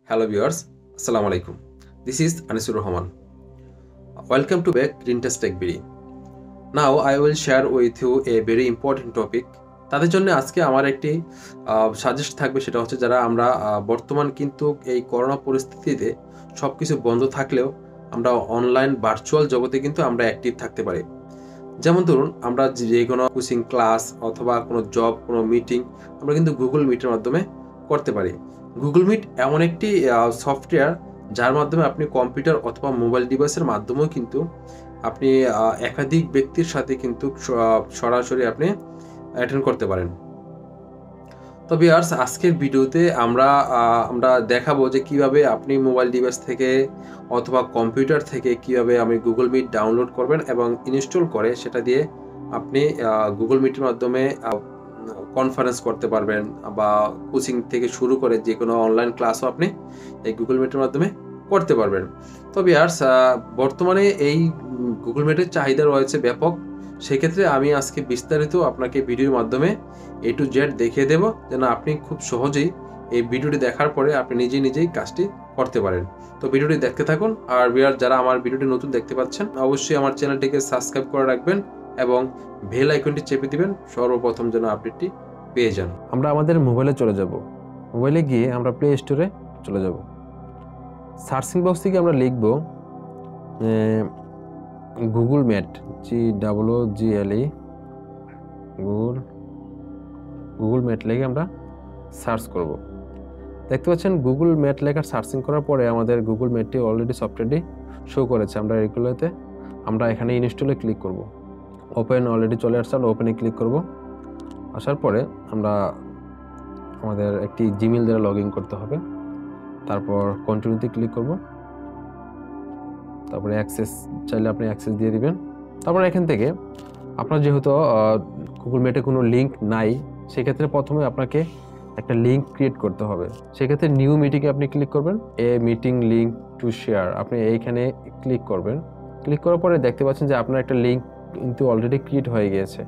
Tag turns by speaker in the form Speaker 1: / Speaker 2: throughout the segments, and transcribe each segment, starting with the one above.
Speaker 1: Hello viewers, Assalamu alaikum. This is Anisur Rahman. Welcome to back Green Test Tech BD. Now I will share with you a very important topic. তাদের জন্য আজকে আমার একটি suggest থাকবে, সেটা হচ্ছে যারা আমরা বর্তমান কিন্তু এই করোনা পরিস্থিতিতে সবকিছু বন্ধ থাকলেও আমরা অনলাইন ভার্চুয়াল জগতে কিন্তু আমরা অ্যাক্টিভ থাকতে পারি। যেমন ধরুন আমরা যে কোনো কোচিং ক্লাস অথবা কোনো জব, কোনো মিটিং আমরা কিন্তু গুগল মিটের মাধ্যমে করতে পারি। গুগল মিট এমন একটি সফটওয়্যার যার মাধ্যমে আপনি কম্পিউটার অথবা মোবাইল ডিভাইসের মাধ্যমেও কিন্তু আপনি একাধিক ব্যক্তির সাথে কিন্তু সরাসরি আপনি অ্যাটেন্ড করতে পারেন। তো ভিউয়ার্স, আজকের ভিডিওতে আমরা দেখাবো যে কিভাবে আপনি মোবাইল ডিভাইস থেকে অথবা কম্পিউটার থেকে কিভাবে আপনি গুগল মিট ডাউনলোড করবেন এবং ইনস্টল করে সেটা দিয়ে আপনি গুগল মিটের মাধ্যমে কনফারেন্স করতে পারবেন বা কোচিং থেকে শুরু করে যে কোনো অনলাইন ক্লাসও আপনি এই গুগল মিটের মাধ্যমে করতে পারবেন। তো ভিউয়ার্স, বর্তমানে এই গুগল মিটের চাহিদা রয়েছে ব্যাপক। সেক্ষেত্রে আমি আজকে বিস্তারিত আপনাকে ভিডিওর মাধ্যমে A to Z দেখিয়ে দেব, যেন আপনি খুব সহজেই এই ভিডিওটি দেখার পরে আপনি নিজেই কাজটি করতে পারেন। তো ভিডিওটি দেখতে থাকুন। আর ভিউয়ার, যারা আমার ভিডিওটি নতুন দেখতে পাচ্ছেন অবশ্যই আমার চ্যানেলটিকে সাবস্ক্রাইব করে রাখবেন এবং বেল আইকনটি চেপে দিবেন সর্বপ্রথম যেন আপডেটটি পেয়ে যান। আমরা আমাদের মোবাইলে চলে যাব। মোবাইলে গিয়ে আমরা প্লে স্টোরে চলে যাব। সার্চিং বক্স থেকে আমরা লিখব গুগল ম্যাট, GOOGLE গুগল ম্যাট লিখে আমরা সার্চ করব। দেখতে পাচ্ছেন গুগল ম্যাট লেখা সার্চিং করার পরে আমাদের গুগল ম্যাটটি অলরেডি সফটওয়্যারটি শো করেছে। আমরা এগুলোতে আমরা এখানে ইনস্টলে ক্লিক করব। ওপেন অলরেডি চলে আসছে, আমরা ওপেনে ক্লিক করব। আসার পরে আমরা আমাদের একটি জিমেইল দ্বারা লগ ইন করতে হবে। তারপর কন্টিনিউতে ক্লিক করব। তারপরে অ্যাক্সেস চাইলে আপনি অ্যাক্সেস দিয়ে দিবেন। তারপর এখান থেকে আপনার যেহেতু গুগল মিটে কোনো লিঙ্ক নাই, সেক্ষেত্রে প্রথমে আপনাকে একটা লিঙ্ক ক্রিয়েট করতে হবে। সেক্ষেত্রে নিউ মিটিংয়ে আপনি ক্লিক করবেন। এ মিটিং লিঙ্ক টু শেয়ার আপনি এইখানে ক্লিক করবেন। ক্লিক করার পরে দেখতে পাচ্ছেন যে আপনার একটা লিঙ্ক কিন্তু অলরেডি ক্রিয়েট হয়ে গিয়েছে।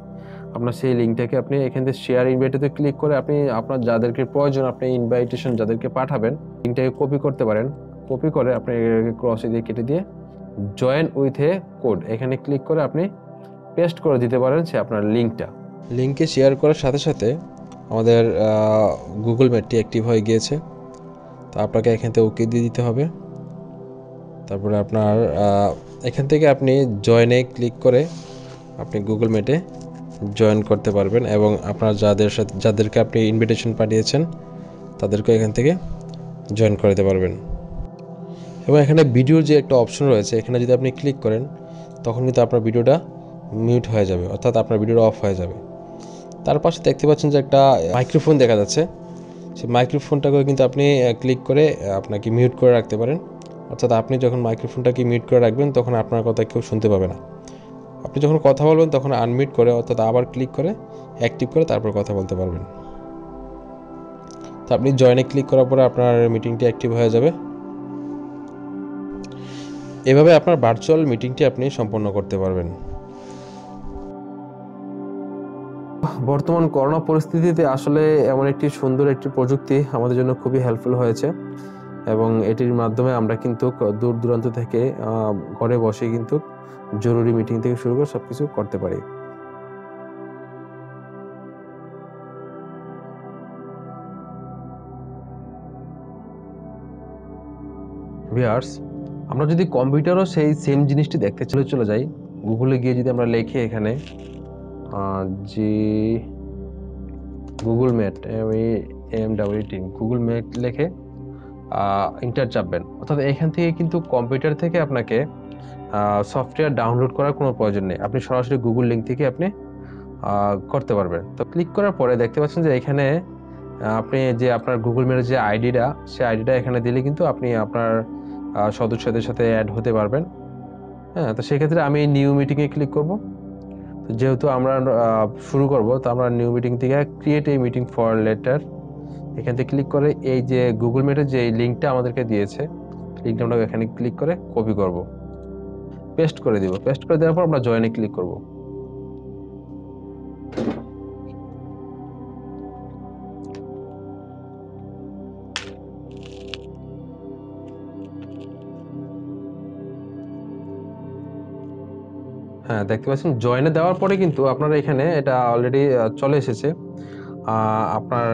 Speaker 1: আপনার সেই লিঙ্কটাকে আপনি এখান থেকে শেয়ার ইনভাইটেতে ক্লিক করে আপনি আপনার যাদেরকে প্রয়োজন আপনি ইনভাইটেশন যাদেরকে পাঠাবেন লিঙ্কটাকে কপি করতে পারেন। কপি করে আপনি ক্রসে দিয়ে কেটে দিয়ে জয়েন উইথ এ কোড এখানে ক্লিক করে আপনি পেস্ট করে দিতে পারেন সে আপনার লিঙ্কে শেয়ার করার সাথে সাথে আমাদের গুগল ম্যাটটি অ্যাক্টিভ হয়ে গিয়েছে। তো আপনাকে এখান থেকে ওকে দিয়ে দিতে হবে। তারপরে আপনার এখান থেকে আপনি জয়েনে ক্লিক করে আপনি গুগল ম্যাটে জয়েন করতে পারবেন এবং আপনার যাদেরকে আপনি ইনভিটেশন পাঠিয়েছেন তাদেরকে এখান থেকে জয়েন করতে পারবেন। এবং এখানে ভিডিওর যে একটা অপশন রয়েছে এখানে যদি আপনি ক্লিক করেন তখন কিন্তু আপনার ভিডিওটা মিউট হয়ে যাবে, অর্থাৎ আপনার ভিডিওটা অফ হয়ে যাবে। তার পাশে দেখতে পাচ্ছেন যে একটা মাইক্রোফোন দেখা যাচ্ছে। সেই মাইক্রোফোনটাকেও কিন্তু আপনি ক্লিক করে আপনাকে মিউট করে রাখতে পারেন, অর্থাৎ আপনি যখন মাইক্রোফোনটাকে মিউট করে রাখবেন তখন আপনার কথা কেউ শুনতে পাবে না। আপনি যখন কথা বলবেন তখন আনমিউট করে অর্থাৎ আবার ক্লিক করে অ্যাক্টিভ করে তারপর কথা বলতে পারবেন। তো আপনি জয়েনে ক্লিক করার পরে আপনার মিটিংটি অ্যাক্টিভ হয়ে যাবে। এভাবে আপনার ভার্চুয়াল মিটিংটি আপনি সম্পন্ন করতে পারবেন। বর্তমান করোনা পরিস্থিতিতে আসলে এমন একটি সুন্দর একটি প্রযুক্তি আমাদের জন্য খুবই হেল্পফুল হয়েছে এবং এটির মাধ্যমে আমরা কিন্তু দূর দূরান্ত থেকে ঘরে বসে কিন্তু জরুরি মিটিং থেকে শুরু করে সবকিছু করতে পারি। ভিউয়ার্স, আমরা যদি কম্পিউটারও সেই সেম জিনিসটি দেখতে চলে যাই, গুগলে গিয়ে যদি আমরা লিখি এখানে গুগল ম্যাট গুগল ম্যাট লিখে ইন্টার চাপবেন, অর্থাৎ এখান থেকে কিন্তু কম্পিউটার থেকে আপনাকে সফটওয়্যার ডাউনলোড করার কোনো প্রয়োজন নেই। আপনি সরাসরি গুগল লিঙ্ক থেকে আপনি করতে পারবেন। তো ক্লিক করার পরে দেখতে পাচ্ছেন যে এখানে আপনি যে আপনার গুগল মিটের যে আইডিটা সেই আইডিটা এখানে দিলে কিন্তু আপনি আপনার সদস্যদের সাথে অ্যাড হতে পারবেন। হ্যাঁ, তো সেক্ষেত্রে আমি নিউ মিটিংয়ে ক্লিক করব। যেহেতু আমরা শুরু করব, তো আমরা নিউ মিটিং থেকে create a meeting for letter এখান থেকে ক্লিক করে এই যে গুগল মিটের যে লিঙ্কটা আমাদেরকে দিয়েছে লিঙ্কটা আমরা এখানে ক্লিক করে কপি করব, পেস্ট করে দিব। পেস্ট করে দেওয়ার পর আমরা জয়েনে ক্লিক করব। হ্যাঁ, দেখতে পাচ্ছেন জয়েনে দেওয়ার পরে কিন্তু আপনার এখানে এটা অলরেডি চলে এসেছে। আপনার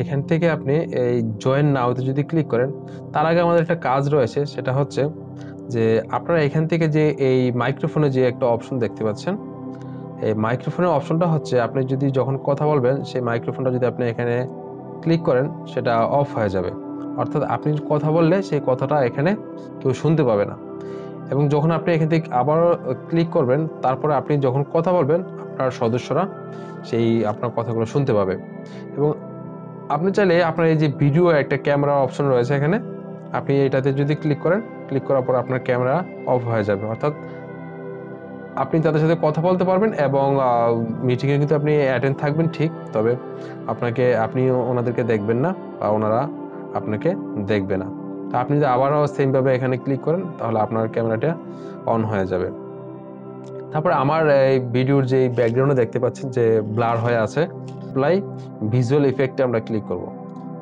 Speaker 1: এখান থেকে আপনি এই জয়েন নাওতে যদি ক্লিক করেন, তার আগে আমাদের একটা কাজ রয়েছে, সেটা হচ্ছে যে আপনারা এখান থেকে যে এই মাইক্রোফোনে যে একটা অপশন দেখতে পাচ্ছেন, এই মাইক্রোফোনের অপশনটা হচ্ছে আপনি যদি যখন কথা বলবেন সেই মাইক্রোফোনটা যদি আপনি এখানে ক্লিক করেন সেটা অফ হয়ে যাবে। অর্থাৎ আপনি কথা বললে সেই কথাটা এখানে কেউ শুনতে পাবে না। এবং যখন আপনি এখান থেকে আবারও ক্লিক করবেন, তারপরে আপনি যখন কথা বলবেন আপনার সদস্যরা সেই আপনার কথাগুলো শুনতে পাবে। এবং আপনি চাইলে আপনার এই যে ভিডিও একটা ক্যামেরা অপশন রয়েছে এখানে, আপনি এটাতে যদি ক্লিক করেন, ক্লিক করার পর আপনার ক্যামেরা অফ হয়ে যাবে। অর্থাৎ আপনি তাদের সাথে কথা বলতে পারবেন এবং মিটিংয়ে কিন্তু আপনি অ্যাটেন্ড থাকবেন ঠিক, তবে আপনি ওনাদেরকে দেখবেন না বা ওনারা আপনাকে দেখবে না। তো আপনি যদি আবারও সেম ভাবে এখানে ক্লিক করেন তাহলে আপনার ক্যামেরাটা অন হয়ে যাবে। তারপরে আমার এই ভিডিওর যে ব্যাকগ্রাউন্ডে দেখতে পাচ্ছেন যে ব্লার হয়ে আছে, অ্যাপ্লাই ভিজুয়াল ইফেক্টে আমরা ক্লিক করব।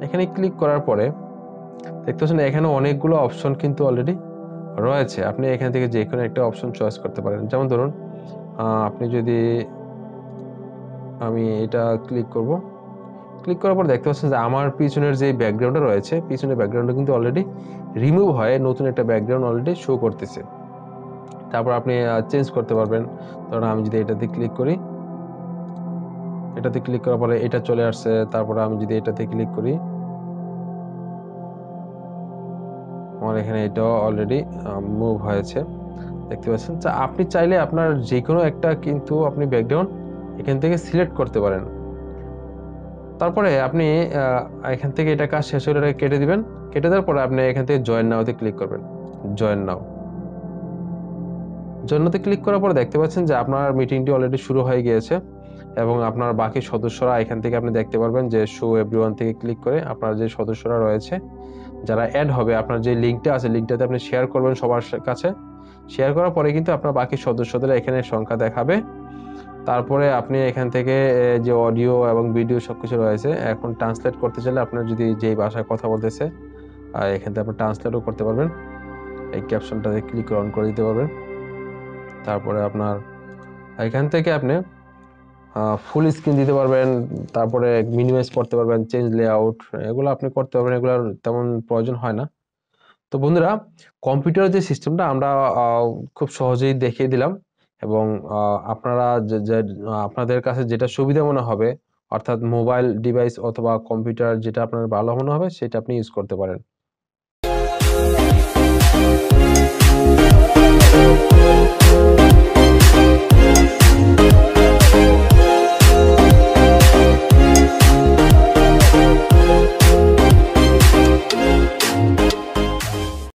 Speaker 1: এখানে ক্লিক করার পরে দেখতে পাচ্ছেন এখানে অনেকগুলো অপশন কিন্তু অলরেডি রয়েছে। আপনি এখান থেকে যে কোনো একটা অপশন চয়েস করতে পারেন। যেমন ধরুন আপনি যদি আমি এটা ক্লিক করব। ক্লিক করার পর দেখতে পাচ্ছেন যে আমার পিছনের যে ব্যাকগ্রাউন্ডটা রয়েছে, পিছনের ব্যাকগ্রাউন্ডটা কিন্তু অলরেডি রিমুভ হয়ে নতুন একটা ব্যাকগ্রাউন্ড অলরেডি শো করতেছে। তারপর আপনি চেঞ্জ করতে পারবেন। ধরুন আমি যদি এটাতে ক্লিক করি, এটাতে ক্লিক করার পরে এটা চলে আসছে। তারপরে আমি যদি এটাতে ক্লিক করি, আমার এখানে এটাও অলরেডি মুভ হয়েছে। দেখতে পাচ্ছেন। আপনি চাইলে আপনার যেকোনো একটা কিন্তু আপনি ব্যাকগ্রাউন্ড এখান থেকে সিলেক্ট করতে পারেন। তারপরে আপনি এখান থেকে এটা কাজ শেষ হলে এটাকে কেটে দিবেন। কেটে দেওয়ার পরে আপনি এখান থেকে জয়েন নাও তে ক্লিক করবেন। জয়েন নাও। জয়েন নাও তে ক্লিক করার পরে দেখতে পাচ্ছেন যে আপনার মিটিংটি অলরেডি শুরু হয়ে গিয়েছে এবং আপনার বাকি সদস্যরা এখান থেকে আপনি দেখতে পারবেন যে শো এভরিওয়ান থেকে ক্লিক করে আপনার যে সদস্যরা রয়েছে, যারা এড হবে, আপনার যে লিঙ্কটা আছে লিঙ্কটাতে আপনি শেয়ার করবেন সবার কাছে। শেয়ার করার পরে কিন্তু আপনার বাকি সদস্যদের এখানে সংখ্যা দেখাবে। তারপরে আপনি এখান থেকে যে অডিও এবং ভিডিও সবকিছু রয়েছে, এখন ট্রান্সলেট করতে চাইলে আপনার যদি যেই ভাষায় কথা বলতেছে এখান থেকে আপনি ট্রান্সলেটও করতে পারবেন। এই ক্যাপশনটাতে ক্লিক করে অন করে দিতে পারবেন। তারপরে আপনার এখান থেকে আপনি ফুল স্ক্রিন দিতে পারবেন, তারপরে মিনিমাইজ করতে পারবেন, চেঞ্জ লেআউট, এগুলো আপনি করতে পারবেন। এগুলোর তেমন প্রয়োজন হয় না। তো বন্ধুরা, কম্পিউটার যে সিস্টেমটা আমরা খুব সহজেই দেখিয়ে দিলাম এবং আপনারা আপনাদের কাছে যেটা সুবিধা মনে হবে, অর্থাৎ মোবাইল ডিভাইস অথবা কম্পিউটার যেটা আপনার ভালো মনে হবে সেটা আপনি ইউজ করতে পারেন।